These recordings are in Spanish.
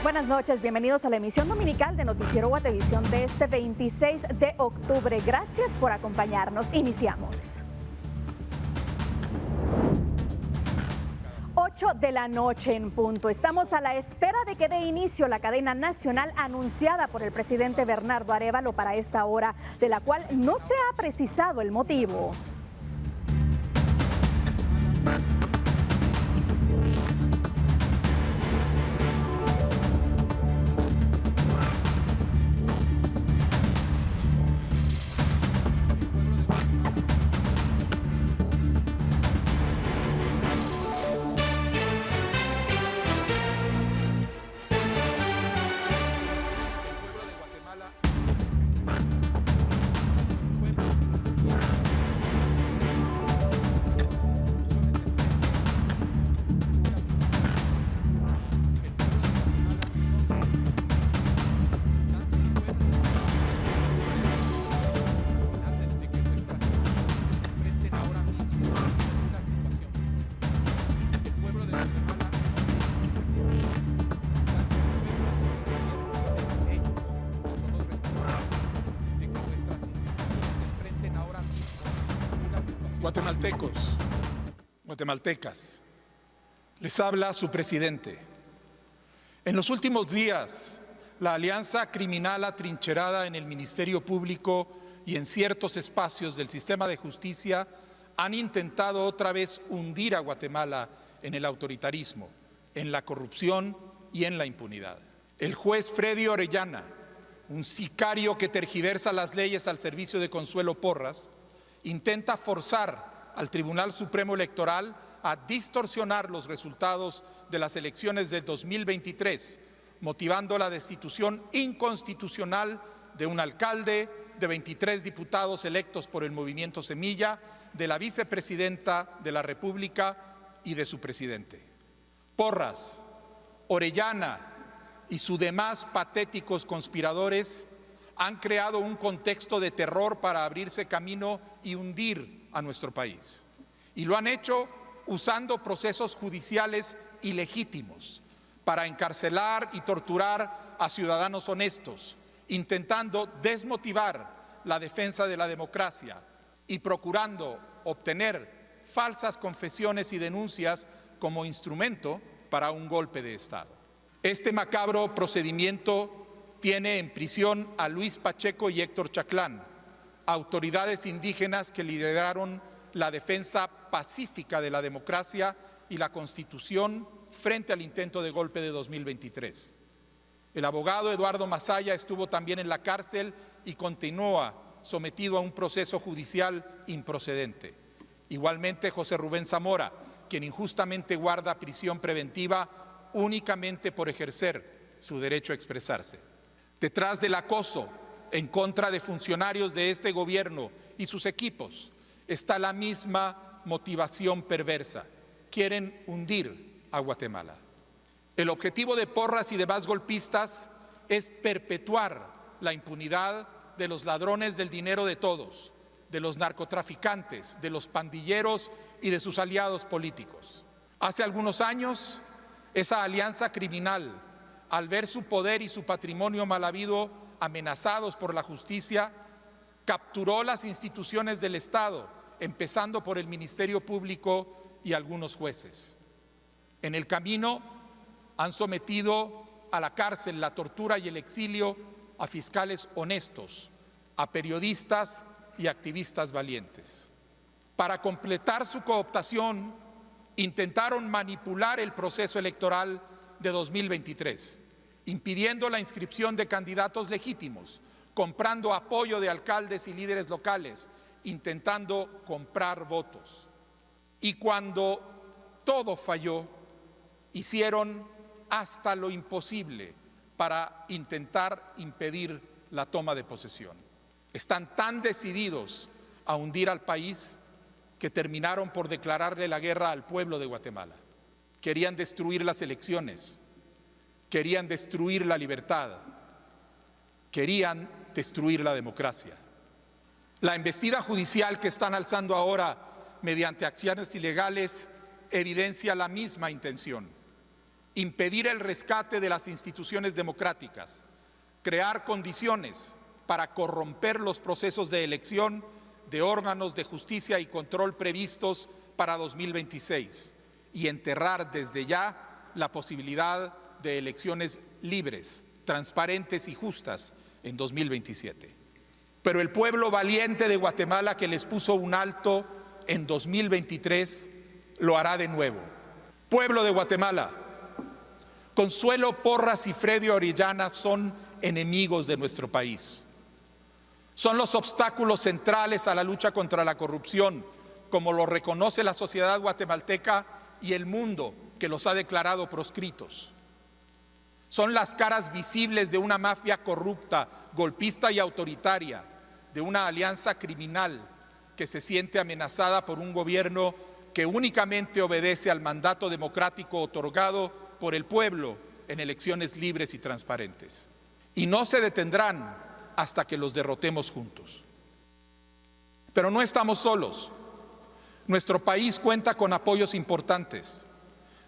Buenas noches, bienvenidos a la emisión dominical de Noticiero Guatevisión de este 26 de octubre. Gracias por acompañarnos. Iniciamos. 8 de la noche en punto. Estamos a la espera de que dé inicio la cadena nacional anunciada por el presidente Bernardo Arévalo para esta hora, de la cual no se ha precisado el motivo. Guatemaltecos, guatemaltecas, les habla su presidente. En los últimos días, la alianza criminal atrincherada en el Ministerio Público y en ciertos espacios del sistema de justicia han intentado otra vez hundir a Guatemala en el autoritarismo, en la corrupción y en la impunidad. El juez Freddy Orellana, un sicario que tergiversa las leyes al servicio de Consuelo Porras, intenta forzar al Tribunal Supremo Electoral a distorsionar los resultados de las elecciones de 2023, motivando la destitución inconstitucional de un alcalde, de 23 diputados electos por el Movimiento Semilla, de la vicepresidenta de la República y de su presidente. Porras, Orellana y sus demás patéticos conspiradores han creado un contexto de terror para abrirse camino y hundir a nuestro país. Y lo han hecho usando procesos judiciales ilegítimos para encarcelar y torturar a ciudadanos honestos, intentando desmotivar la defensa de la democracia y procurando obtener falsas confesiones y denuncias como instrumento para un golpe de Estado. Este macabro procedimiento tiene en prisión a Luis Pacheco y Héctor Chaclán, autoridades indígenas que lideraron la defensa pacífica de la democracia y la Constitución frente al intento de golpe de 2023. El abogado Eduardo Masaya estuvo también en la cárcel y continúa sometido a un proceso judicial improcedente. Igualmente José Rubén Zamora, quien injustamente guarda prisión preventiva únicamente por ejercer su derecho a expresarse. Detrás del acoso en contra de funcionarios de este gobierno y sus equipos está la misma motivación perversa. Quieren hundir a Guatemala. El objetivo de Porras y demás golpistas es perpetuar la impunidad de los ladrones del dinero de todos, de los narcotraficantes, de los pandilleros y de sus aliados políticos. Hace algunos años, esa alianza criminal, al ver su poder y su patrimonio mal habido amenazados por la justicia, capturó las instituciones del Estado, empezando por el Ministerio Público y algunos jueces. En el camino han sometido a la cárcel, la tortura y el exilio a fiscales honestos, a periodistas y activistas valientes. Para completar su cooptación, intentaron manipular el proceso electoral de 2023, impidiendo la inscripción de candidatos legítimos, comprando apoyo de alcaldes y líderes locales, intentando comprar votos. Y cuando todo falló, hicieron hasta lo imposible para intentar impedir la toma de posesión. Están tan decididos a hundir al país que terminaron por declararle la guerra al pueblo de Guatemala. Querían destruir las elecciones, querían destruir la libertad, querían destruir la democracia. La embestida judicial que están alzando ahora mediante acciones ilegales evidencia la misma intención. impedir el rescate de las instituciones democráticas, crear condiciones para corromper los procesos de elección de órganos de justicia y control previstos para 2026 y enterrar desde ya la posibilidad de elecciones libres, transparentes y justas en 2027. Pero el pueblo valiente de Guatemala, que les puso un alto en 2023, lo hará de nuevo. Pueblo de Guatemala, Consuelo Porras y Freddy Orellana son enemigos de nuestro país. Son los obstáculos centrales a la lucha contra la corrupción, como lo reconoce la sociedad guatemalteca y el mundo, que los ha declarado proscritos. Son las caras visibles de una mafia corrupta, golpista y autoritaria, de una alianza criminal que se siente amenazada por un gobierno que únicamente obedece al mandato democrático otorgado por el pueblo en elecciones libres y transparentes. Y no se detendrán hasta que los derrotemos juntos. Pero no estamos solos. Nuestro país cuenta con apoyos importantes,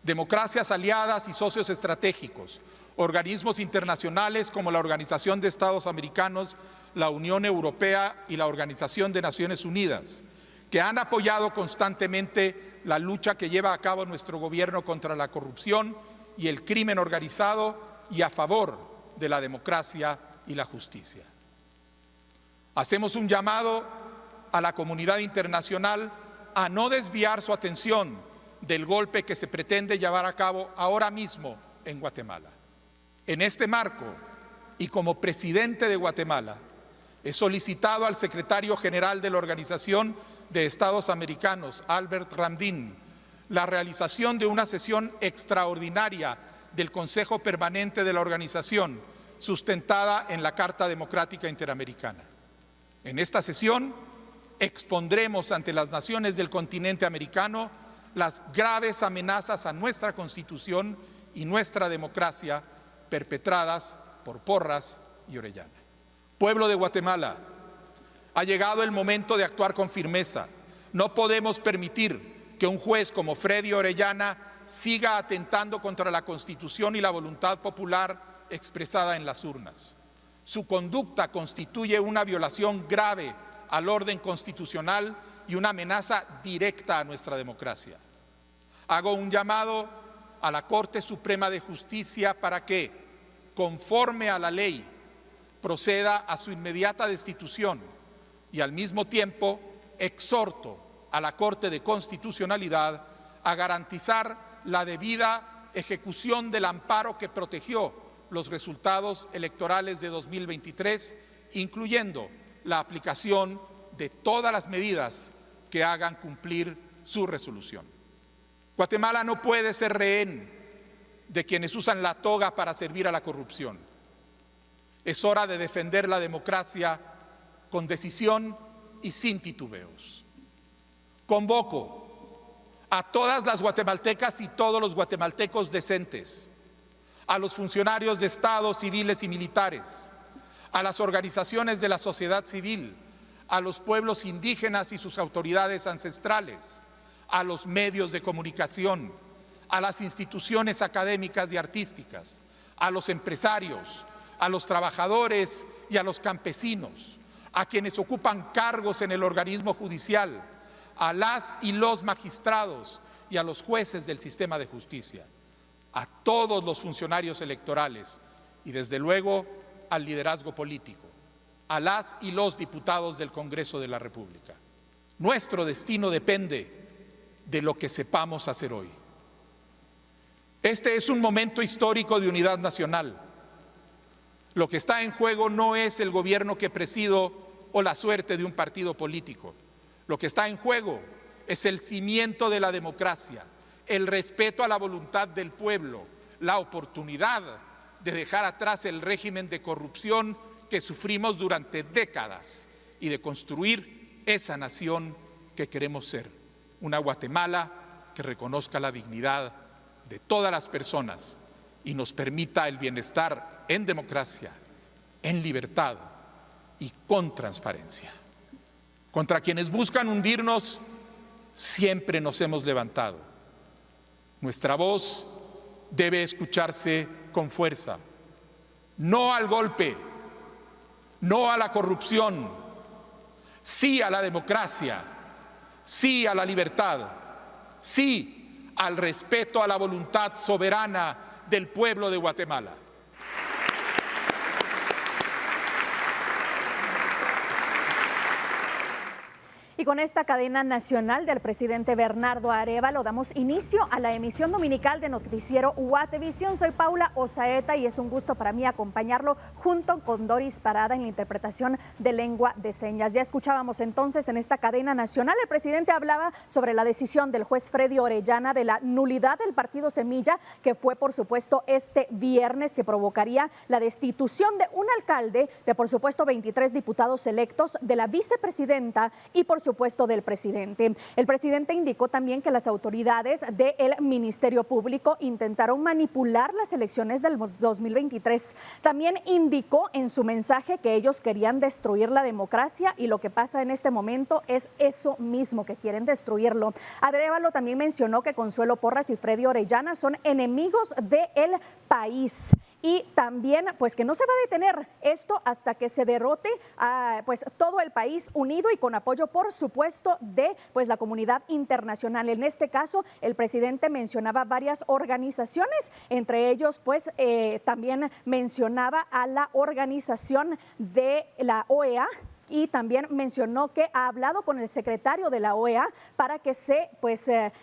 democracias aliadas y socios estratégicos, organismos internacionales como la Organización de Estados Americanos, la Unión Europea y la Organización de Naciones Unidas, que han apoyado constantemente la lucha que lleva a cabo nuestro gobierno contra la corrupción y el crimen organizado y a favor de la democracia y la justicia. Hacemos un llamado a la comunidad internacional a no desviar su atención del golpe que se pretende llevar a cabo ahora mismo en Guatemala. En este marco, y como presidente de Guatemala, he solicitado al secretario general de la Organización de Estados Americanos, Albert Ramdin, la realización de una sesión extraordinaria del Consejo Permanente de la organización, sustentada en la Carta Democrática Interamericana. En esta sesión expondremos ante las naciones del continente americano las graves amenazas a nuestra Constitución y nuestra democracia perpetradas por Porras y Orellana. Pueblo de Guatemala, ha llegado el momento de actuar con firmeza. No podemos permitir que un juez como Freddy Orellana siga atentando contra la Constitución y la voluntad popular expresada en las urnas. Su conducta constituye una violación grave al orden constitucional y una amenaza directa a nuestra democracia. Hago un llamado a la Corte Suprema de Justicia para que, conforme a la ley, proceda a su inmediata destitución y al mismo tiempo exhorto a la Corte de Constitucionalidad a garantizar la debida ejecución del amparo que protegió los resultados electorales de 2023, incluyendo la aplicación de todas las medidas que hagan cumplir su resolución. Guatemala no puede ser rehén de quienes usan la toga para servir a la corrupción. Es hora de defender la democracia con decisión y sin titubeos. Convoco a todas las guatemaltecas y todos los guatemaltecos decentes, a los funcionarios de Estado, civiles y militares, a las organizaciones de la sociedad civil, a los pueblos indígenas y sus autoridades ancestrales, a los medios de comunicación, a las instituciones académicas y artísticas, a los empresarios, a los trabajadores y a los campesinos, a quienes ocupan cargos en el organismo judicial, a las y los magistrados y a los jueces del sistema de justicia, a todos los funcionarios electorales y desde luego al liderazgo político, a las y los diputados del Congreso de la República. Nuestro destino depende de lo que sepamos hacer hoy. Este es un momento histórico de unidad nacional. Lo que está en juego no es el gobierno que presido o la suerte de un partido político. Lo que está en juego es el cimiento de la democracia, el respeto a la voluntad del pueblo, la oportunidad de dejar atrás el régimen de corrupción que sufrimos durante décadas y de construir esa nación que queremos ser, una Guatemala que reconozca la dignidad de todas las personas y nos permita el bienestar en democracia, en libertad y con transparencia. Contra quienes buscan hundirnos, siempre nos hemos levantado. Nuestra voz debe escucharse con fuerza. No al golpe, no a la corrupción, sí a la democracia, sí a la libertad, sí al respeto a la voluntad soberana del pueblo de Guatemala. Y con esta cadena nacional del presidente Bernardo Arévalo damos inicio a la emisión dominical de Noticiero Guatevisión. Soy Paula Osaeta y es un gusto para mí acompañarlo junto con Doris Parada en la interpretación de lengua de señas. Ya escuchábamos entonces en esta cadena nacional, el presidente hablaba sobre la decisión del juez Freddy Orellana de la nulidad del partido Semilla, que fue por supuesto este viernes, que provocaría la destitución de un alcalde, de por supuesto 23 diputados electos, de la vicepresidenta y por supuesto del presidente. El presidente indicó también que las autoridades del Ministerio Público intentaron manipular las elecciones del 2023. También indicó en su mensaje que ellos querían destruir la democracia y lo que pasa en este momento es eso mismo, que quieren destruirlo. Arévalo también mencionó que Consuelo Porras y Freddy Orellana son enemigos del país. Y también pues que no se va a detener esto hasta que se derrote a pues todo el país unido y con apoyo por supuesto de pues la comunidad internacional. En este caso el presidente mencionaba varias organizaciones, entre ellos pues también mencionaba a la organización de la OEA, y también mencionó que ha hablado con el secretario de la OEA para que se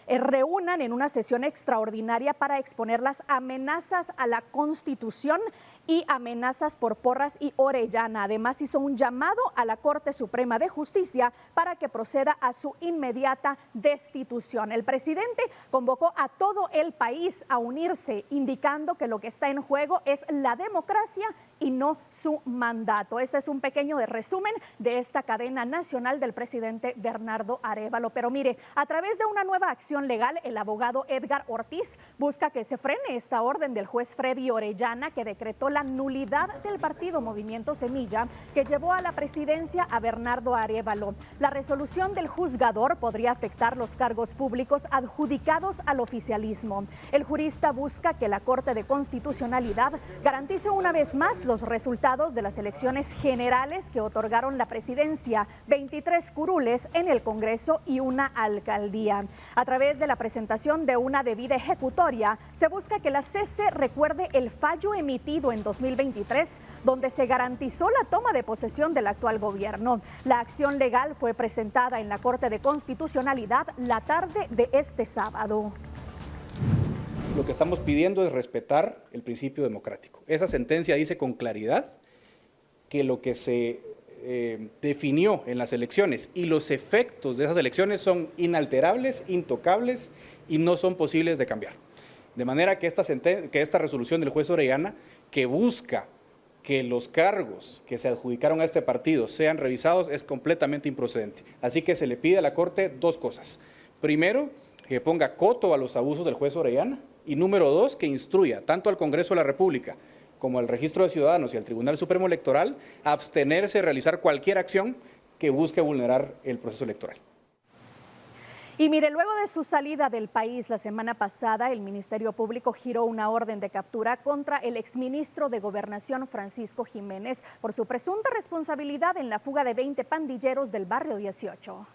reúnan en una sesión extraordinaria para exponer las amenazas a la Constitución y amenazas por Porras y Orellana. Además hizo un llamado a la Corte Suprema de Justicia para que proceda a su inmediata destitución. El presidente convocó a todo el país a unirse, indicando que lo que está en juego es la democracia y no su mandato. Este es un pequeño resumen de esta cadena nacional del presidente Bernardo Arévalo. Pero mire, a través de una nueva acción legal, el abogado Edgar Ortiz busca que se frene esta orden del juez Freddy Orellana, que decretó la nulidad del partido Movimiento Semilla, que llevó a la presidencia a Bernardo Arévalo. La resolución del juzgador podría afectar los cargos públicos adjudicados al oficialismo. El jurista busca que la Corte de Constitucionalidad garantice una vez más los resultados de las elecciones generales que otorgaron la presidencia, 23 curules en el Congreso y una alcaldía. A través de la presentación de una debida ejecutoria, se busca que la CC recuerde el fallo emitido en 2023, donde se garantizó la toma de posesión del actual gobierno. La acción legal fue presentada en la Corte de Constitucionalidad la tarde de este sábado. Lo que estamos pidiendo es respetar el principio democrático. Esa sentencia dice con claridad que lo que se definió en las elecciones y los efectos de esas elecciones son inalterables, intocables y no son posibles de cambiar. De manera que esta resolución del juez Orellana, que busca que los cargos que se adjudicaron a este partido sean revisados, es completamente improcedente. Así que se le pide a la Corte dos cosas. Primero, que ponga coto a los abusos del juez Orellana. Y número dos, que instruya tanto al Congreso de la República como al Registro de Ciudadanos y al Tribunal Supremo Electoral a abstenerse de realizar cualquier acción que busque vulnerar el proceso electoral. Y mire, luego de su salida del país la semana pasada, el Ministerio Público giró una orden de captura contra el exministro de Gobernación Francisco Jiménez por su presunta responsabilidad en la fuga de 20 pandilleros del barrio 18.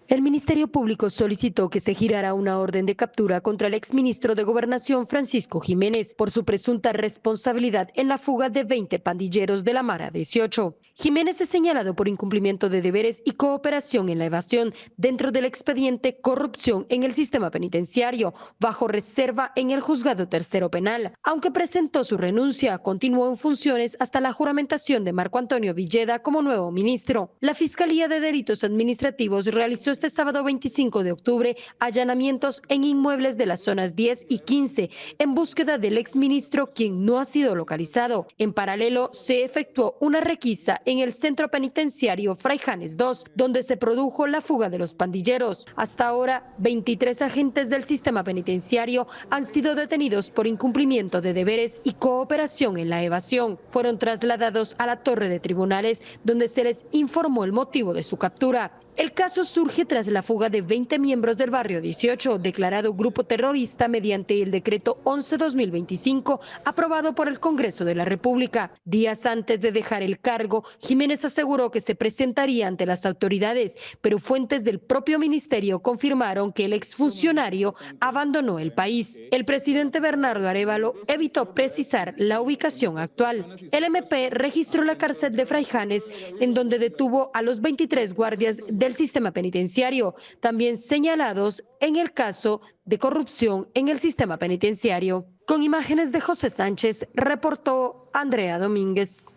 El Ministerio Público solicitó que se girara una orden de captura contra el exministro de Gobernación Francisco Jiménez por su presunta responsabilidad en la fuga de 20 pandilleros de la Mara 18. Jiménez es señalado por incumplimiento de deberes y cooperación en la evasión dentro del expediente Corrupción en el sistema penitenciario, bajo reserva en el Juzgado Tercero Penal. Aunque presentó su renuncia, continuó en funciones hasta la juramentación de Marco Antonio Villeda como nuevo ministro. La Fiscalía de Delitos Administrativos realizó este sábado 25 de octubre allanamientos en inmuebles de las zonas 10 y 15 en búsqueda del exministro, quien no ha sido localizado. En paralelo, se efectuó una requisa en el centro penitenciario Fray Janes II, donde se produjo la fuga de los pandilleros. Hasta ahora, 23 agentes del sistema penitenciario han sido detenidos por incumplimiento de deberes y cooperación en la evasión. Fueron trasladados a la torre de tribunales, donde se les informó el motivo de su captura. El caso surge tras la fuga de 20 miembros del Barrio 18, declarado grupo terrorista mediante el decreto 11/2025, aprobado por el Congreso de la República. Días antes de dejar el cargo, Jiménez aseguró que se presentaría ante las autoridades, pero fuentes del propio ministerio confirmaron que el exfuncionario abandonó el país. El presidente Bernardo Arévalo evitó precisar la ubicación actual. El MP registró la cárcel de Fraijanes, en donde detuvo a los 23 guardias del sistema penitenciario, también señalados en el caso de corrupción en el sistema penitenciario. Con imágenes de José Sánchez, reportó Andrea Domínguez.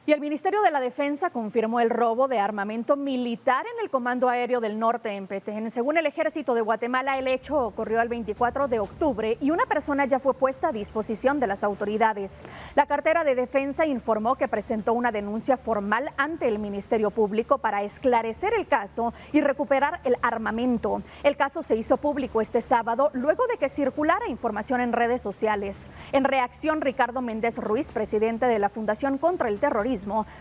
Y el Ministerio de la Defensa confirmó el robo de armamento militar en el Comando Aéreo del Norte en Petén. Según el Ejército de Guatemala, el hecho ocurrió el 24 de octubre y una persona ya fue puesta a disposición de las autoridades. La cartera de Defensa informó que presentó una denuncia formal ante el Ministerio Público para esclarecer el caso y recuperar el armamento. El caso se hizo público este sábado luego de que circulara información en redes sociales. En reacción, Ricardo Méndez Ruiz, presidente de la Fundación contra el Terrorismo,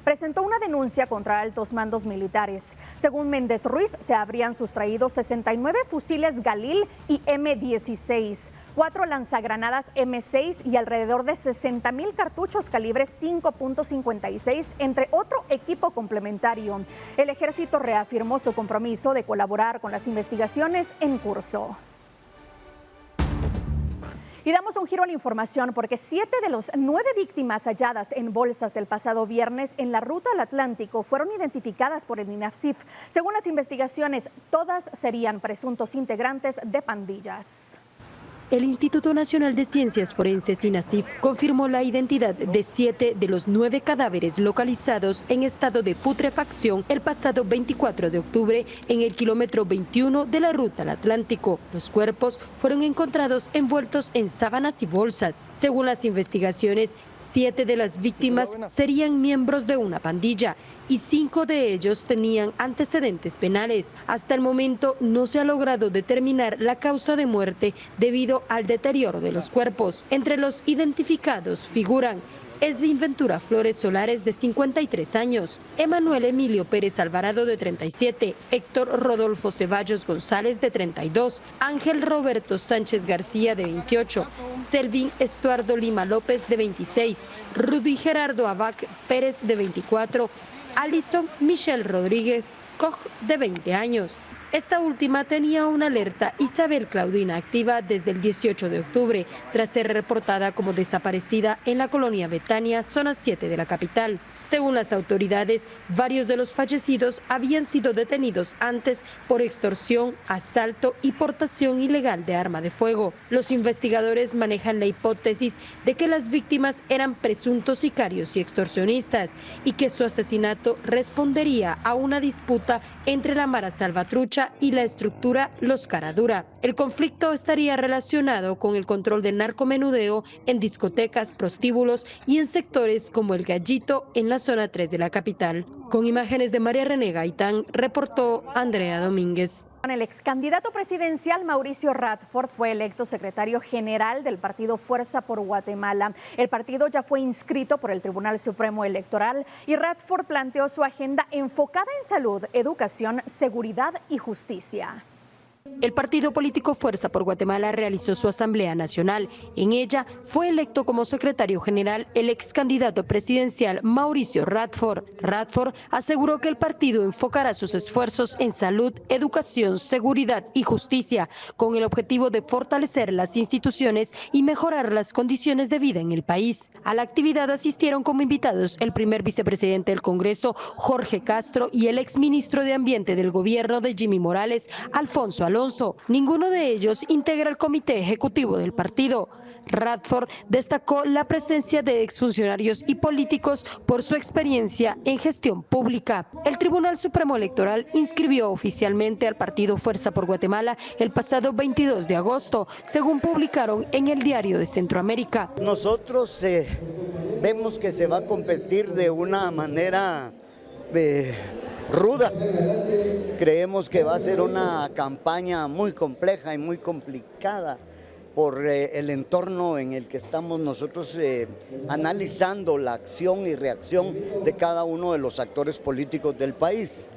presentó una denuncia contra altos mandos militares. Según Méndez Ruiz, se habrían sustraído 69 fusiles Galil y M16, 4 lanzagranadas M6 y alrededor de 60,000 cartuchos calibre 5.56, entre otro equipo complementario. El ejército reafirmó su compromiso de colaborar con las investigaciones en curso. Y damos un giro a la información porque 7 de los 9 víctimas halladas en bolsas el pasado viernes en la ruta al Atlántico fueron identificadas por el INAFSIF. Según las investigaciones, todas serían presuntos integrantes de pandillas. El Instituto Nacional de Ciencias Forenses, INACIF, confirmó la identidad de 7 de los 9 cadáveres localizados en estado de putrefacción el pasado 24 de octubre en el kilómetro 21 de la ruta al Atlántico. Los cuerpos fueron encontrados envueltos en sábanas y bolsas. Según las investigaciones, 7 de las víctimas serían miembros de una pandilla y 5 de ellos tenían antecedentes penales. Hasta el momento no se ha logrado determinar la causa de muerte debido al deterioro de los cuerpos. Entre los identificados figuran Esvin Ventura Flores Solares, de 53 años, Emanuel Emilio Pérez Alvarado, de 37, Héctor Rodolfo Ceballos González, de 32, Ángel Roberto Sánchez García, de 28, Selvin Estuardo Lima López, de 26, Rudy Gerardo Abac Pérez, de 24, Alison Michelle Rodríguez Koch, de 20 años. Esta última tenía una alerta Isabel Claudina activa desde el 18 de octubre, tras ser reportada como desaparecida en la colonia Betania, zona 7 de la capital. Según las autoridades, varios de los fallecidos habían sido detenidos antes por extorsión, asalto y portación ilegal de arma de fuego. Los investigadores manejan la hipótesis de que las víctimas eran presuntos sicarios y extorsionistas y que su asesinato respondería a una disputa entre la Mara Salvatrucha y la estructura Los Caradura. El conflicto estaría relacionado con el control del narcomenudeo en discotecas, prostíbulos y en sectores como El Gallito en la zona 3 de la capital. Con imágenes de María René Gaitán, reportó Andrea Domínguez. El ex candidato presidencial Mauricio Radford fue electo secretario general del partido Fuerza por Guatemala. El partido ya fue inscrito por el Tribunal Supremo Electoral y Radford planteó su agenda enfocada en salud, educación, seguridad y justicia. El partido político Fuerza por Guatemala realizó su Asamblea Nacional. En ella fue electo como secretario general el ex candidato presidencial Mauricio Radford. Radford aseguró que el partido enfocará sus esfuerzos en salud, educación, seguridad y justicia, con el objetivo de fortalecer las instituciones y mejorar las condiciones de vida en el país. A la actividad asistieron como invitados el primer vicepresidente del Congreso, Jorge Castro, y el exministro de Ambiente del gobierno de Jimmy Morales, Alfonso Alonso. Ninguno de ellos integra el comité ejecutivo del partido. Radford destacó la presencia de exfuncionarios y políticos por su experiencia en gestión pública. El Tribunal Supremo Electoral inscribió oficialmente al partido Fuerza por Guatemala el pasado 22 de agosto, según publicaron en el Diario de Centroamérica. Nosotros vemos que se va a competir de una manera ruda. Creemos que va a ser una campaña muy compleja y muy complicada por el entorno en el que estamos nosotros analizando la acción y reacción de cada uno de los actores políticos del país.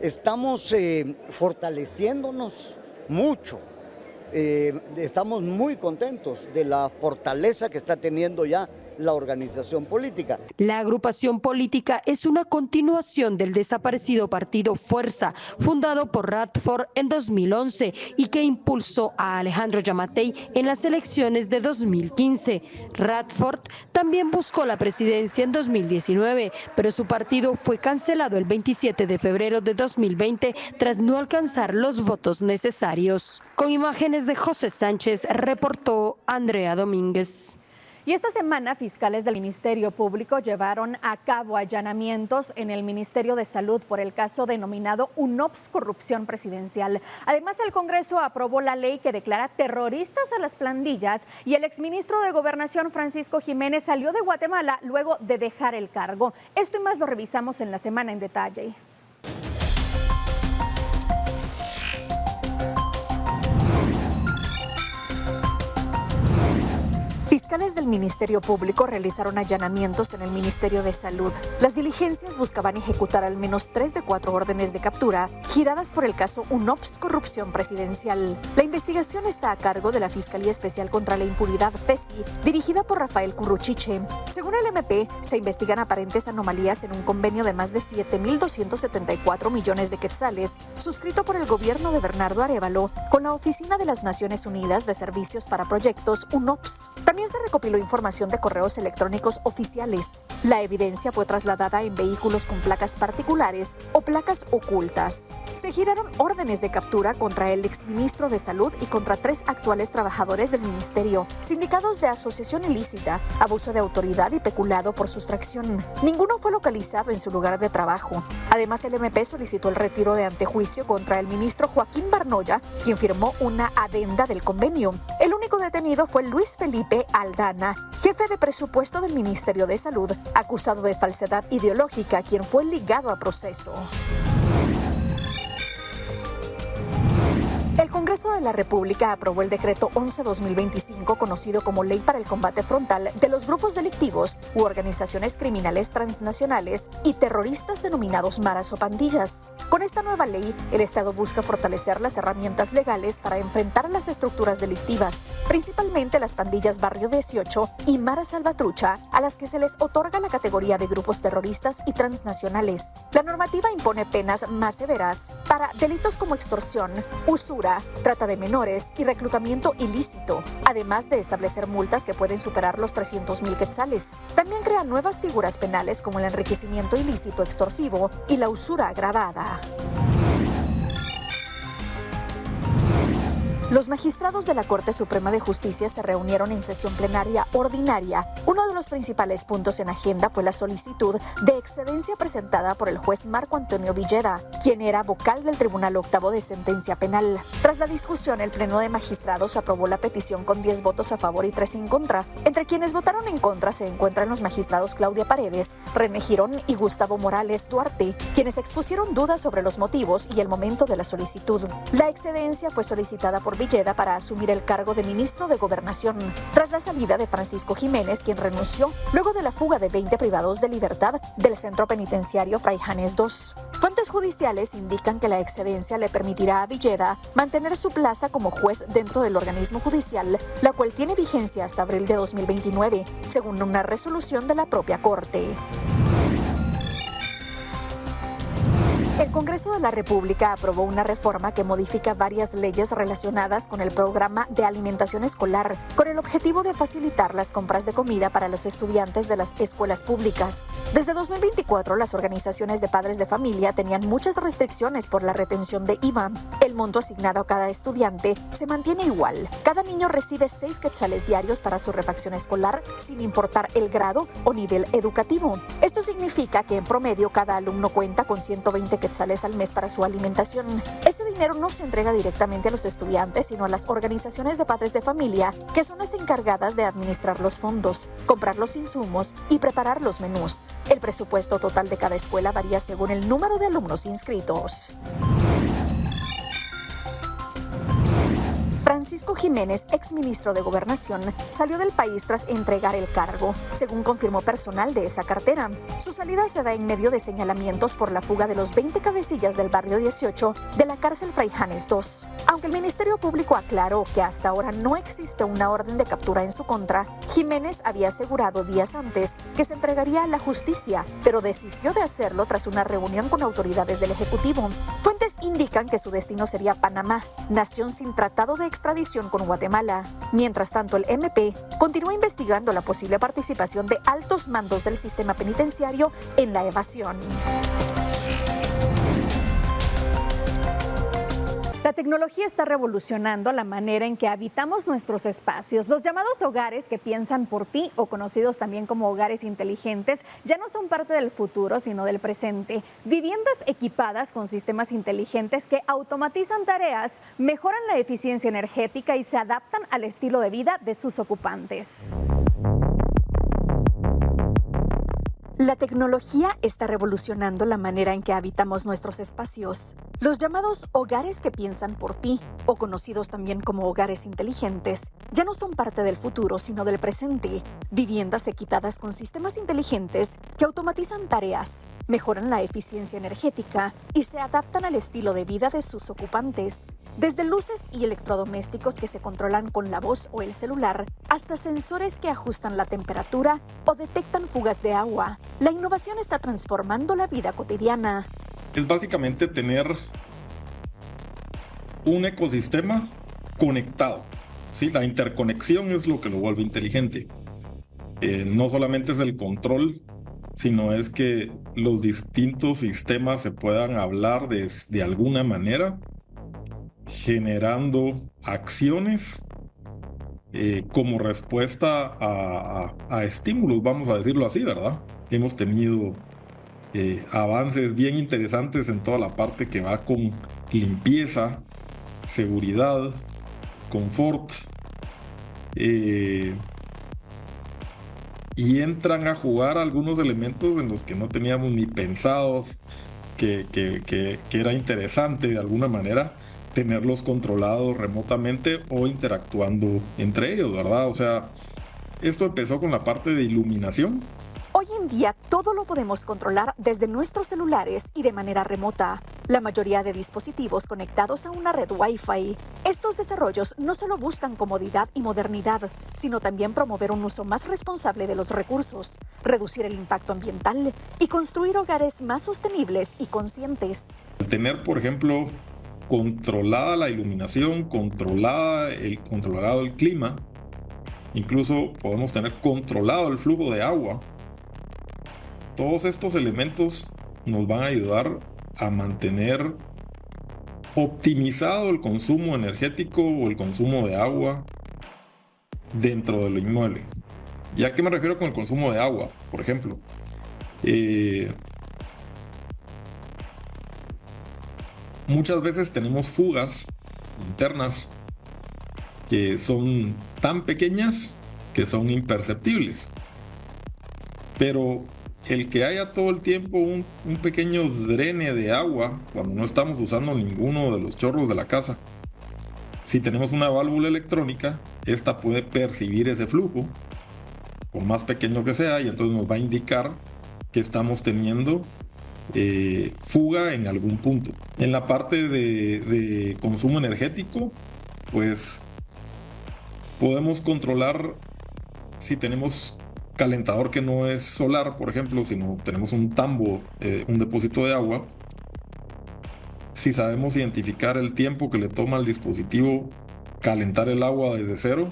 estamos fortaleciéndonos mucho. Estamos muy contentos de la fortaleza que está teniendo ya la organización política. La agrupación política es una continuación del desaparecido partido Fuerza, fundado por Radford en 2011 y que impulsó a Alejandro Giammattei en las elecciones de 2015. Radford también buscó la presidencia en 2019, pero su partido fue cancelado el 27 de febrero de 2020 tras no alcanzar los votos necesarios. Con imágenes de José Sánchez, reportó Andrea Domínguez. Y esta semana, fiscales del Ministerio Público llevaron a cabo allanamientos en el Ministerio de Salud por el caso denominado UNOPS Corrupción Presidencial. Además, el Congreso aprobó la ley que declara terroristas a las pandillas y el exministro de Gobernación, Francisco Jiménez, salió de Guatemala luego de dejar el cargo. Esto y más lo revisamos en la semana en detalle. Fiscales del Ministerio Público realizaron allanamientos en el Ministerio de Salud. Las diligencias buscaban ejecutar al menos 3 de 4 órdenes de captura giradas por el caso UNOPS Corrupción Presidencial. La investigación está a cargo de la Fiscalía Especial contra la Impunidad, FESI, dirigida por Rafael Curruchiche. Según el MP, se investigan aparentes anomalías en un convenio de más de 7.274 millones de quetzales, suscrito por el gobierno de Bernardo Arévalo con la Oficina de las Naciones Unidas de Servicios para Proyectos, UNOPS. También se recopiló información de correos electrónicos oficiales. La evidencia fue trasladada en vehículos con placas particulares o placas ocultas. Se giraron órdenes de captura contra el exministro de Salud y contra 3 actuales trabajadores del ministerio, sindicados de asociación ilícita, abuso de autoridad y peculado por sustracción. Ninguno fue localizado en su lugar de trabajo. Además, el MP solicitó el retiro de antejuicio contra el ministro Joaquín Barnoya, quien firmó una adenda del convenio. El único detenido fue Luis Felipe Aldana, jefe de presupuesto del Ministerio de Salud, acusado de falsedad ideológica, quien fue ligado a proceso. El Congreso de la República aprobó el decreto 11-2025, conocido como Ley para el Combate Frontal de los Grupos Delictivos u Organizaciones Criminales Transnacionales y Terroristas denominados maras o pandillas. Con esta nueva ley, el Estado busca fortalecer las herramientas legales para enfrentar las estructuras delictivas, principalmente las pandillas Barrio 18 y Mara Salvatrucha, a las que se les otorga la categoría de grupos terroristas y transnacionales. La normativa impone penas más severas para delitos como extorsión, usura, trata de menores y reclutamiento ilícito, además de establecer multas que pueden superar los 300,000 quetzales. También crea nuevas figuras penales como el enriquecimiento ilícito extorsivo y la usura agravada. Los magistrados de la Corte Suprema de Justicia se reunieron en sesión plenaria ordinaria. Uno de los principales puntos en agenda fue la solicitud de excedencia presentada por el juez Marco Antonio Villeda, quien era vocal del Tribunal Octavo de Sentencia Penal. Tras la discusión, el Pleno de Magistrados aprobó la petición con 10 votos a favor y 3 en contra. Entre quienes votaron en contra se encuentran los magistrados Claudia Paredes, René Girón y Gustavo Morales Duarte, quienes expusieron dudas sobre los motivos y el momento de la solicitud. La excedencia fue solicitada por Villeda para asumir el cargo de ministro de Gobernación, tras la salida de Francisco Jiménez, quien renunció luego de la fuga de 20 privados de libertad del centro penitenciario Fray Janés II. Fuentes judiciales indican que la excedencia le permitirá a Villeda mantener su plaza como juez dentro del organismo judicial, la cual tiene vigencia hasta abril de 2029, según una resolución de la propia Corte. El Congreso de la República aprobó una reforma que modifica varias leyes relacionadas con el programa de alimentación escolar, con el objetivo de facilitar las compras de comida para los estudiantes de las escuelas públicas. Desde 2024, las organizaciones de padres de familia tenían muchas restricciones por la retención de IVA. El monto asignado a cada estudiante se mantiene igual. Cada niño recibe 6 quetzales diarios para su refacción escolar, sin importar el grado o nivel educativo. Esto significa que en promedio cada alumno cuenta con 120 quetzales al mes para su alimentación. Ese dinero no se entrega directamente a los estudiantes, sino a las organizaciones de padres de familia, que son las encargadas de administrar los fondos, comprar los insumos y preparar los menús. El presupuesto total de cada escuela varía según el número de alumnos inscritos. Francisco Jiménez, exministro de Gobernación, salió del país tras entregar el cargo, según confirmó personal de esa cartera. Su salida se da en medio de señalamientos por la fuga de los 20 cabecillas del barrio 18 de la cárcel Fray Janes II. Aunque el Ministerio Público aclaró que hasta ahora no existe una orden de captura en su contra, Jiménez había asegurado días antes que se entregaría a la justicia, pero desistió de hacerlo tras una reunión con autoridades del Ejecutivo. Fuentes indican que su destino sería Panamá, nación sin tratado de extradición con Guatemala. Mientras tanto, el MP continúa investigando la posible participación de altos mandos del sistema penitenciario en la evasión. La tecnología está revolucionando la manera en que habitamos nuestros espacios. Los llamados hogares que piensan por ti, o conocidos también como hogares inteligentes, ya no son parte del futuro, sino del presente. Viviendas equipadas con sistemas inteligentes que automatizan tareas, mejoran la eficiencia energética y se adaptan al estilo de vida de sus ocupantes. La tecnología está revolucionando la manera en que habitamos nuestros espacios. Los llamados hogares que piensan por ti, o conocidos también como hogares inteligentes, ya no son parte del futuro, sino del presente. Viviendas equipadas con sistemas inteligentes que automatizan tareas, mejoran la eficiencia energética y se adaptan al estilo de vida de sus ocupantes. Desde luces y electrodomésticos que se controlan con la voz o el celular, hasta sensores que ajustan la temperatura o detectan fugas de agua, la innovación está transformando la vida cotidiana. Es básicamente tener un ecosistema conectado, ¿sí? La interconexión es lo que lo vuelve inteligente. No solamente es el control, sino es que los distintos sistemas se puedan hablar de alguna manera, generando acciones como respuesta a estímulos, vamos a decirlo así, ¿verdad? Hemos tenido avances bien interesantes en toda la parte que va con limpieza, seguridad, confort, y entran a jugar algunos elementos en los que no teníamos ni pensado que era interesante de alguna manera tenerlos controlados remotamente o interactuando entre ellos, ¿verdad? O sea, esto empezó con la parte de iluminación. Hoy en día todo lo podemos controlar desde nuestros celulares y de manera remota. La mayoría de dispositivos conectados a una red Wi-Fi. Estos desarrollos no solo buscan comodidad y modernidad, sino también promover un uso más responsable de los recursos, reducir el impacto ambiental y construir hogares más sostenibles y conscientes. Tener, por ejemplo, controlada la iluminación, controlado el clima, incluso podemos tener controlado el flujo de agua. Todos estos elementos nos van a ayudar a mantener optimizado el consumo energético o el consumo de agua dentro del inmueble. ¿Y a qué me refiero con el consumo de agua? Por ejemplo, muchas veces tenemos fugas internas que son tan pequeñas que son imperceptibles. Pero el que haya todo el tiempo un pequeño drene de agua cuando no estamos usando ninguno de los chorros de la casa, si tenemos una válvula electrónica, esta puede percibir ese flujo, por más pequeño que sea, y entonces nos va a indicar que estamos teniendo fuga en algún punto. En la parte de consumo energético, pues podemos controlar si tenemos calentador que no es solar, por ejemplo, sino tenemos un tambo, un depósito de agua. Si sabemos identificar el tiempo que le toma al dispositivo calentar el agua desde cero,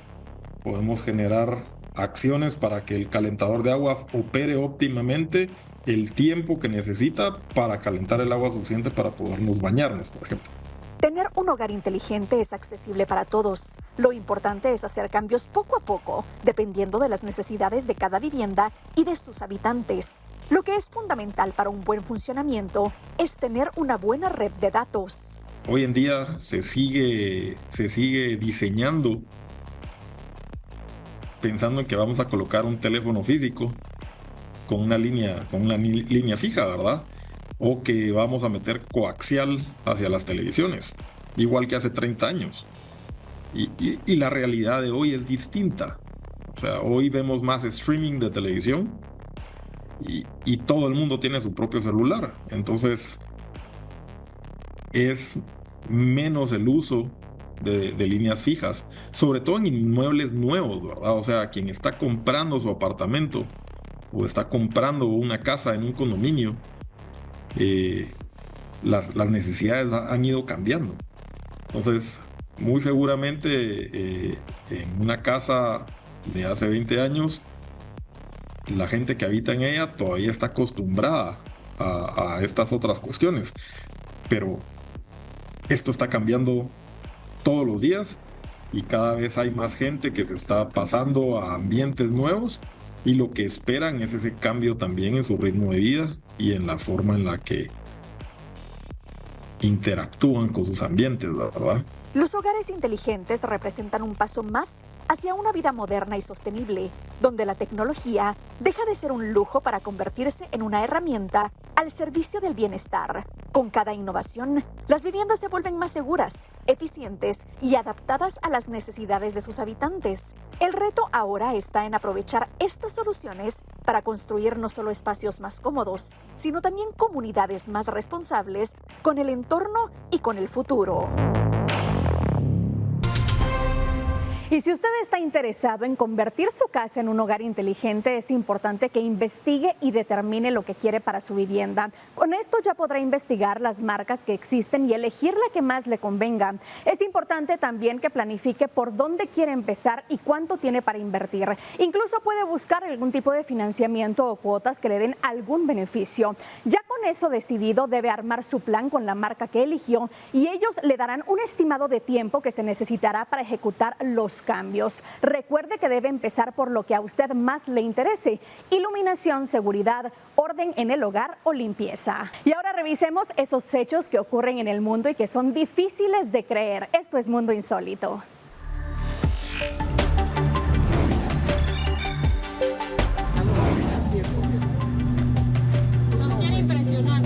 podemos generar acciones para que el calentador de agua opere óptimamente el tiempo que necesita para calentar el agua suficiente para podernos bañarnos, por ejemplo. Tener un hogar inteligente es accesible para todos. Lo importante es hacer cambios poco a poco, dependiendo de las necesidades de cada vivienda y de sus habitantes. Lo que es fundamental para un buen funcionamiento es tener una buena red de datos. Hoy en día se sigue diseñando pensando en que vamos a colocar un teléfono físico con una línea fija, ¿verdad? O que vamos a meter coaxial hacia las televisiones, igual que hace 30 años. Y la realidad de hoy es distinta. O sea, hoy vemos más streaming de televisión y todo el mundo tiene su propio celular. Entonces, es menos el uso de líneas fijas, sobre todo en inmuebles nuevos, ¿verdad? O sea, quien está comprando su apartamento o está comprando una casa en un condominio, las necesidades han ido cambiando. Entonces, muy seguramente en una casa de hace 20 años, la gente que habita en ella todavía está acostumbrada a estas otras cuestiones. Pero esto está cambiando todos los días y cada vez hay más gente que se está pasando a ambientes nuevos y lo que esperan es ese cambio también en su ritmo de vida y en la forma en la que interactúan con sus ambientes, ¿verdad? Los hogares inteligentes representan un paso más hacia una vida moderna y sostenible, donde la tecnología deja de ser un lujo para convertirse en una herramienta al servicio del bienestar. Con cada innovación, las viviendas se vuelven más seguras, eficientes y adaptadas a las necesidades de sus habitantes. El reto ahora está en aprovechar estas soluciones para construir no solo espacios más cómodos, sino también comunidades más responsables con el entorno y con el futuro. Y si usted está interesado en convertir su casa en un hogar inteligente, es importante que investigue y determine lo que quiere para su vivienda. Con esto ya podrá investigar las marcas que existen y elegir la que más le convenga. Es importante también que planifique por dónde quiere empezar y cuánto tiene para invertir. Incluso puede buscar algún tipo de financiamiento o cuotas que le den algún beneficio. Ya con eso decidido, debe armar su plan con la marca que eligió y ellos le darán un estimado de tiempo que se necesitará para ejecutar los cambios. Recuerde que debe empezar por lo que a usted más le interese: iluminación, seguridad, orden en el hogar o limpieza. Y ahora revisemos esos hechos que ocurren en el mundo y que son difíciles de creer. Esto es Mundo Insólito. Nos quiere impresionar.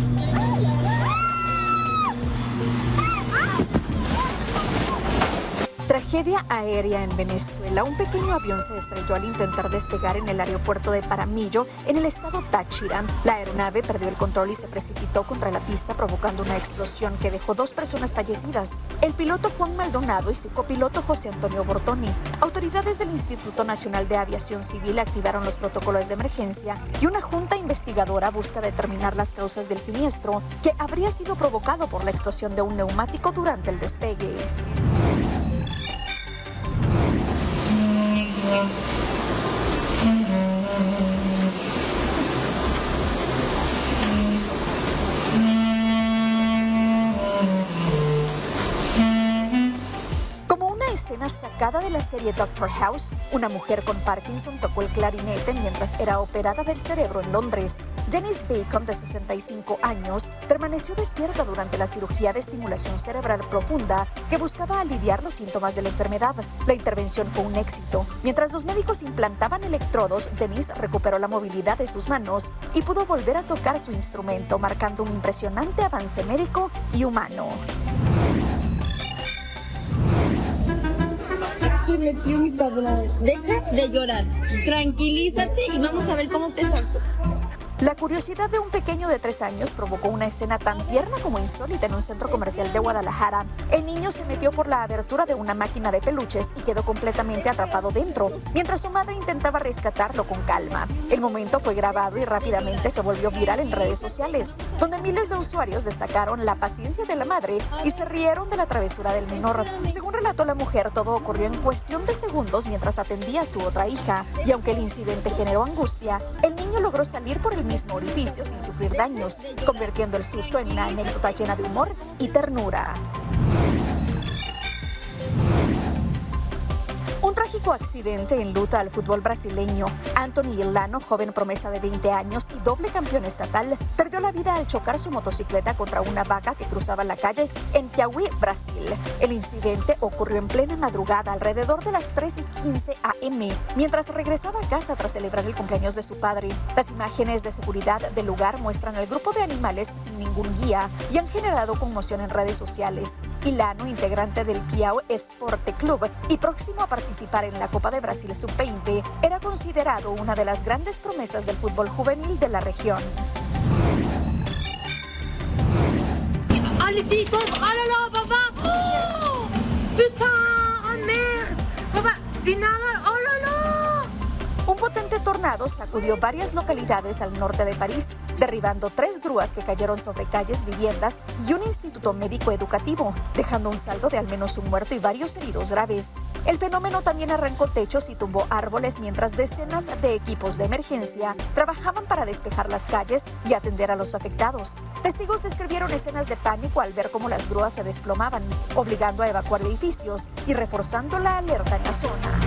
Tragedia aérea en Venezuela. Un pequeño avión se estrelló al intentar despegar en el aeropuerto de Paramillo, en el estado Táchira. La aeronave perdió el control y se precipitó contra la pista, provocando una explosión que dejó 2 personas fallecidas: el piloto Juan Maldonado y su copiloto José Antonio Bortoni. Autoridades del Instituto Nacional de Aviación Civil activaron los protocolos de emergencia y una junta investigadora busca determinar las causas del siniestro, que habría sido provocado por la explosión de un neumático durante el despegue. Como una escena sacada de la serie Doctor House, una mujer con Parkinson tocó el clarinete mientras era operada del cerebro en Londres. Janice Bacon, de 65 años, permaneció despierta durante la cirugía de estimulación cerebral profunda que buscaba aliviar los síntomas de la enfermedad. La intervención fue un éxito. Mientras los médicos implantaban electrodos, Janice recuperó la movilidad de sus manos y pudo volver a tocar su instrumento, marcando un impresionante avance médico y humano. Deja de llorar, tranquilízate y vamos a ver cómo te saco. La curiosidad de un pequeño de 3 años provocó una escena tan tierna como insólita en un centro comercial de Guadalajara. El niño se metió por la abertura de una máquina de peluches y quedó completamente atrapado dentro, mientras su madre intentaba rescatarlo con calma. El momento fue grabado y rápidamente se volvió viral en redes sociales, donde miles de usuarios destacaron la paciencia de la madre y se rieron de la travesura del menor. Según relató la mujer, todo ocurrió en cuestión de segundos mientras atendía a su otra hija, y aunque el incidente generó angustia, el niño logró salir por el mismo orificio sin sufrir daños, convirtiendo el susto en una anécdota llena de humor y ternura. Un trágico trágico accidente enluta al fútbol brasileño. Anthony Ilano, joven promesa de 20 años y doble campeón estatal, perdió la vida al chocar su motocicleta contra una vaca que cruzaba la calle en Piauí, Brasil. El incidente ocurrió en plena madrugada, alrededor de las 3:15 a.m., mientras regresaba a casa tras celebrar el cumpleaños de su padre. Las imágenes de seguridad del lugar muestran al grupo de animales sin ningún guía y han generado conmoción en redes sociales. Ilano, integrante del Piau Esporte Club y próximo a participar en la Copa de Brasil Sub-20, era considerado una de las grandes promesas del fútbol juvenil de la región. Un potente tornado sacudió varias localidades al norte de París, derribando 3 grúas que cayeron sobre calles, viviendas y un instituto médico educativo, dejando un saldo de al menos un muerto y varios heridos graves. El fenómeno también arrancó techos y tumbó árboles mientras decenas de equipos de emergencia trabajaban para despejar las calles y atender a los afectados. Testigos describieron escenas de pánico al ver cómo las grúas se desplomaban, obligando a evacuar edificios y reforzando la alerta en la zona.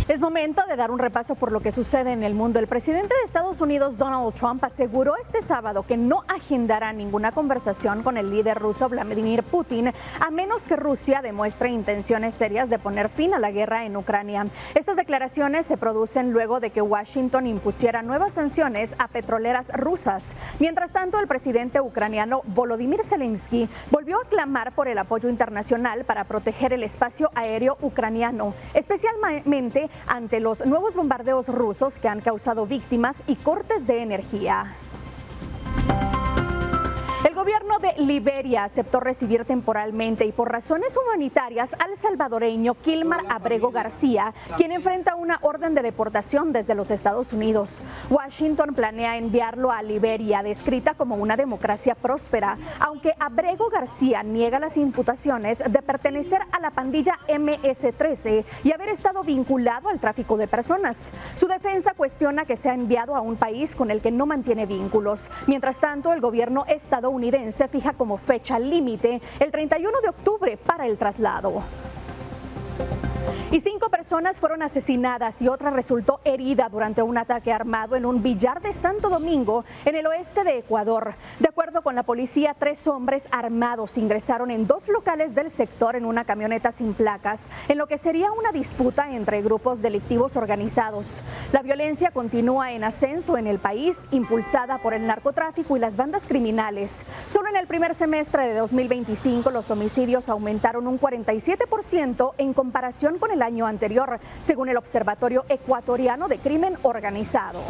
Es momento de dar un repaso por lo que sucede en el mundo. El presidente de Estados Unidos, Donald Trump, aseguró este sábado que no agendará ninguna conversación con el líder ruso Vladimir Putin, a menos que Rusia demuestre intenciones serias de poner fin a la guerra en Ucrania. Estas declaraciones se producen luego de que Washington impusiera nuevas sanciones a petroleras rusas. Mientras tanto, el presidente ucraniano Volodymyr Zelensky volvió a clamar por el apoyo internacional para proteger el espacio aéreo ucraniano, especialmente ante los nuevos bombardeos rusos que han causado víctimas y cortes de energía. El gobierno de Liberia aceptó recibir temporalmente y por razones humanitarias al salvadoreño Kilmar Abrego García, quien enfrenta una orden de deportación desde los Estados Unidos. Washington planea enviarlo a Liberia, descrita como una democracia próspera, aunque Abrego García niega las imputaciones de pertenecer a la pandilla MS-13 y haber estado vinculado al tráfico de personas. Su defensa cuestiona que sea enviado a un país con el que no mantiene vínculos. Mientras tanto, el gobierno estadounidense fija como fecha límite el 31 de octubre para el traslado. Y 5 personas fueron asesinadas y otra resultó herida durante un ataque armado en un billar de Santo Domingo, en el oeste de Ecuador. De acuerdo con la policía, 3 hombres armados ingresaron en 2 locales del sector en una camioneta sin placas, en lo que sería una disputa entre grupos delictivos organizados. La violencia continúa en ascenso en el país, impulsada por el narcotráfico y las bandas criminales. Solo en el primer semestre de 2025 los homicidios aumentaron un 47% en comparación con el año anterior, según el Observatorio Ecuatoriano de Crimen Organizado.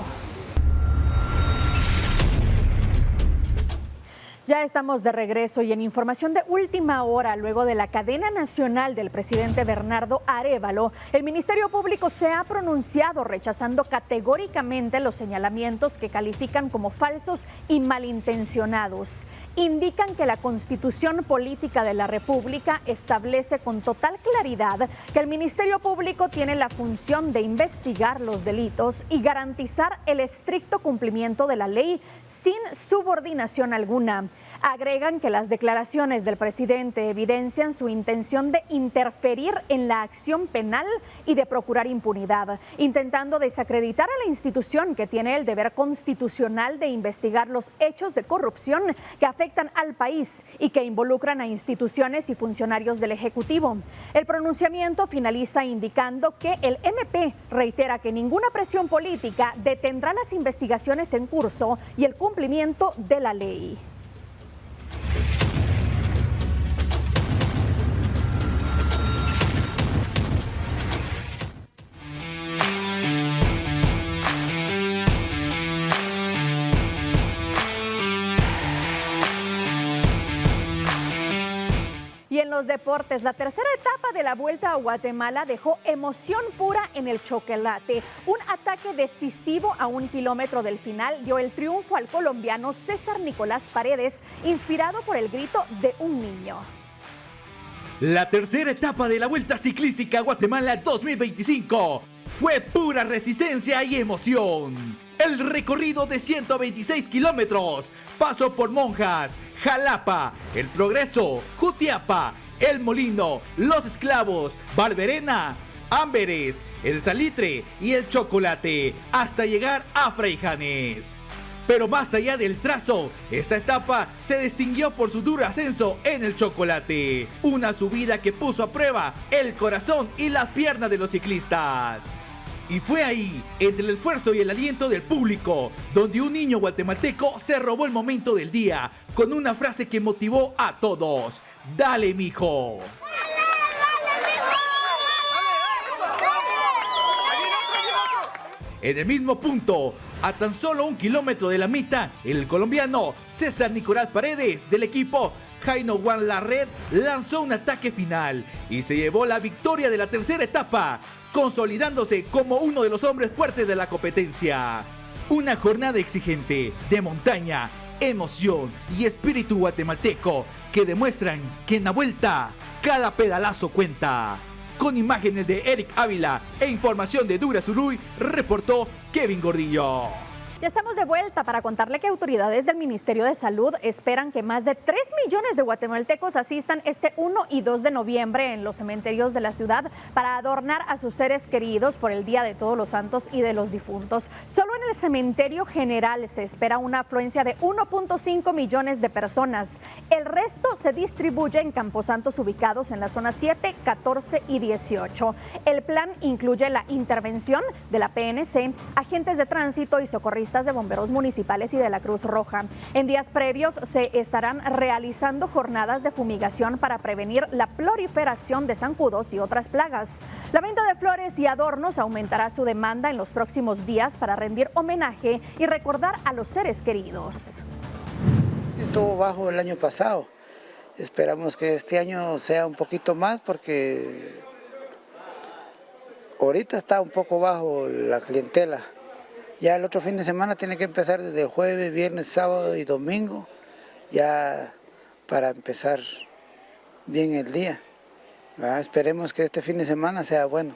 Ya estamos de regreso y en información de última hora, luego de la cadena nacional del presidente Bernardo Arévalo, el Ministerio Público se ha pronunciado rechazando categóricamente los señalamientos que califican como falsos y malintencionados. Indican que la Constitución Política de la República establece con total claridad que el Ministerio Público tiene la función de investigar los delitos y garantizar el estricto cumplimiento de la ley sin subordinación alguna. Agregan que las declaraciones del presidente evidencian su intención de interferir en la acción penal y de procurar impunidad, intentando desacreditar a la institución que tiene el deber constitucional de investigar los hechos de corrupción que afectan al país y que involucran a instituciones y funcionarios del Ejecutivo. El pronunciamiento finaliza indicando que el MP reitera que ninguna presión política detendrá las investigaciones en curso y el cumplimiento de la ley. Y en los deportes, la tercera etapa de la Vuelta a Guatemala dejó emoción pura en el Choquelate. Un ataque decisivo a 1 kilómetro del final dio el triunfo al colombiano César Nicolás Paredes, inspirado por el grito de un niño. La tercera etapa de la Vuelta Ciclística a Guatemala 2025 fue pura resistencia y emoción. el recorrido de 126 kilómetros pasó por Monjas, Jalapa, El Progreso, Jutiapa, El Molino, Los Esclavos, Barberena, Amberes, El Salitre y El Chocolate, hasta llegar a Fraijanes. Pero más allá del trazo, esta etapa se distinguió por su duro ascenso en El Chocolate, una subida que puso a prueba el corazón y las piernas de los ciclistas. Y fue ahí, entre el esfuerzo y el aliento del público, donde un niño guatemalteco se robó el momento del día con una frase que motivó a todos: ¡Dale, mijo! En el mismo punto, a tan solo 1 kilómetro de la mitad, el colombiano César Nicolás Paredes del equipo Jaino One La Red lanzó un ataque final y se llevó la victoria de la tercera etapa, consolidándose como uno de los hombres fuertes de la competencia. Una jornada exigente, de montaña, emoción y espíritu guatemalteco que demuestran que en la vuelta cada pedalazo cuenta. Con imágenes de Eric Ávila e información de Dura Suruy, reportó Kevin Gordillo. Ya estamos de vuelta para contarle que autoridades del Ministerio de Salud esperan que más de 3 millones de guatemaltecos asistan este 1 y 2 de noviembre en los cementerios de la ciudad para adornar a sus seres queridos por el Día de Todos los Santos y de los Difuntos. Solo en el Cementerio General se espera una afluencia de 1.5 millones de personas. El resto se distribuye en camposantos ubicados en las zonas 7, 14 y 18. El plan incluye la intervención de la PNC, agentes de tránsito y socorristas de bomberos municipales y de la Cruz Roja. En días previos se estarán realizando jornadas de fumigación para prevenir la proliferación de zancudos y otras plagas. La venta de flores y adornos aumentará su demanda en los próximos días para rendir homenaje y recordar a los seres queridos. Estuvo bajo el año pasado. Esperamos que este año sea un poquito más porque ahorita está un poco bajo la clientela. Ya el otro fin de semana tiene que empezar desde jueves, viernes, sábado y domingo, ya para empezar bien el día. Esperemos que este fin de semana sea bueno.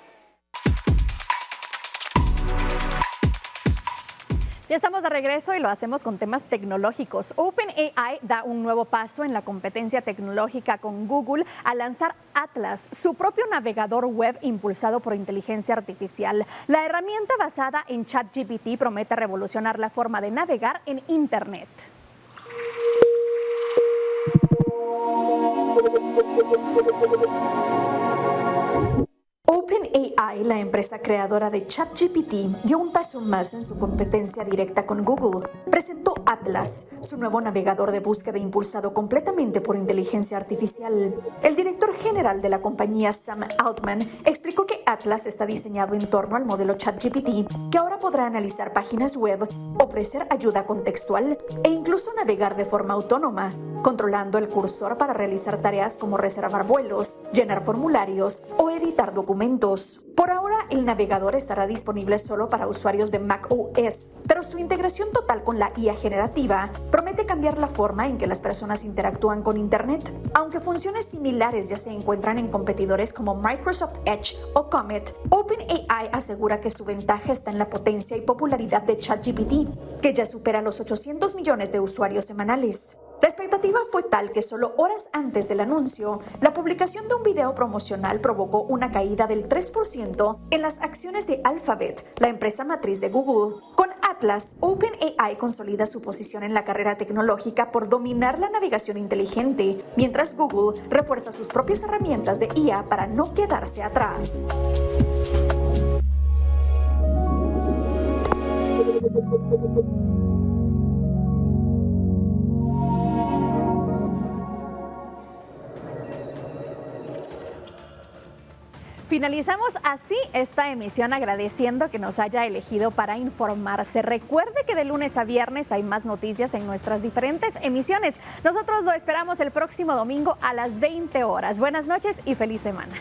Ya estamos de regreso y lo hacemos con temas tecnológicos. OpenAI da un nuevo paso en la competencia tecnológica con Google al lanzar Atlas, su propio navegador web impulsado por inteligencia artificial. La herramienta basada en ChatGPT promete revolucionar la forma de navegar en Internet. OpenAI, la empresa creadora de ChatGPT, dio un paso más en su competencia directa con Google. Presentó Atlas, su nuevo navegador de búsqueda impulsado completamente por inteligencia artificial. El director general de la compañía, Sam Altman, explicó que Atlas está diseñado en torno al modelo ChatGPT, que ahora podrá analizar páginas web, ofrecer ayuda contextual e incluso navegar de forma autónoma, controlando el cursor para realizar tareas como reservar vuelos, llenar formularios o editar documentos. Por ahora, el navegador estará disponible solo para usuarios de macOS, pero su integración total con la IA generativa promete cambiar la forma en que las personas interactúan con Internet. Aunque funciones similares ya se encuentran en competidores como Microsoft Edge o Comet, OpenAI asegura que su ventaja está en la potencia y popularidad de ChatGPT, que ya supera los 800 millones de usuarios semanales. La expectativa fue tal que solo horas antes del anuncio, la publicación de un video promocional provocó una caída del 3% en las acciones de Alphabet, la empresa matriz de Google. Con Atlas, OpenAI consolida su posición en la carrera tecnológica por dominar la navegación inteligente, mientras Google refuerza sus propias herramientas de IA para no quedarse atrás. Finalizamos así esta emisión agradeciendo que nos haya elegido para informarse. Recuerde que de lunes a viernes hay más noticias en nuestras diferentes emisiones. Nosotros lo esperamos el próximo domingo a las 20 horas. Buenas noches y feliz semana.